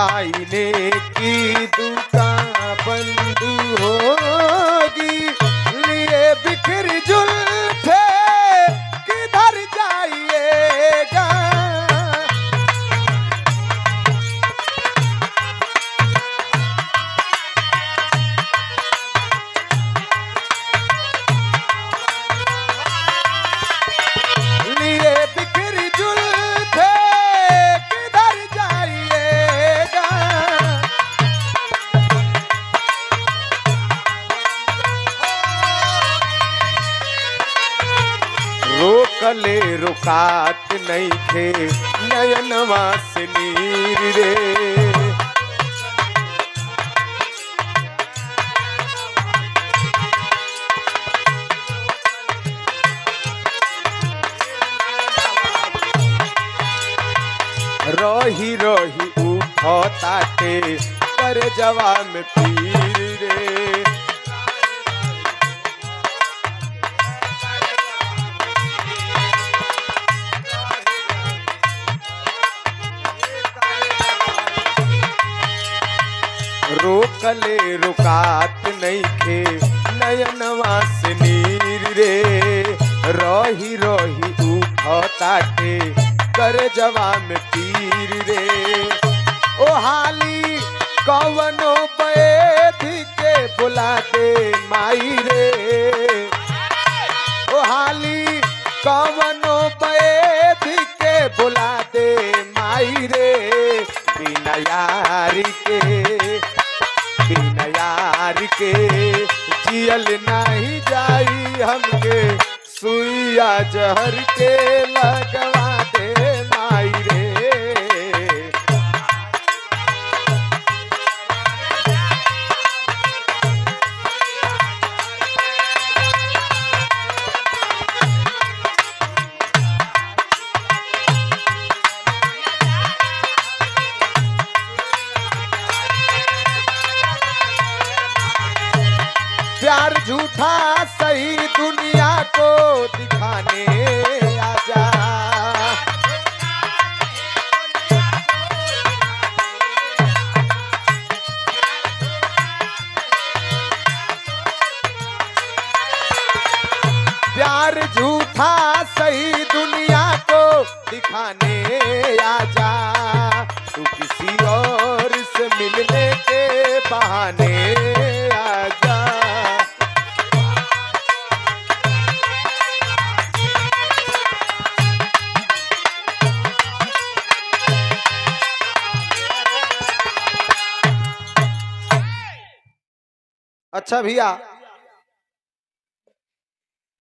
आईने की दुकान बंद होगी, लिए बिखर जुल्फे किधर जाइएगा। लिए बिखर जुल्फे किधर जाइएगा। रोकले रुकात नहीं थे नयनवा से नीर रे। रोही रोही उठो ताटे कर जवा में पीर रे। रोकले रुकात नहीं थे नयनवा से नीर रे। रोही रोही उठो ताटे कर जवा में पीर रे। ओ हाली कवनो बैठ के बुला दे माई रे। ओ हाली कवनो बैठ के बुला दे माई रे। बिना यार के, बिना यार के जियल नहीं जाई हमके। सुइया जहर के लगवा दे माई रे। प्यार झूठा सही दुनिया को दिखाने आजा। प्यार झूठा सही दुनिया को दिखाने आजा। तू किसी और से मिलने के बहाने आजा। अच्छा भैया,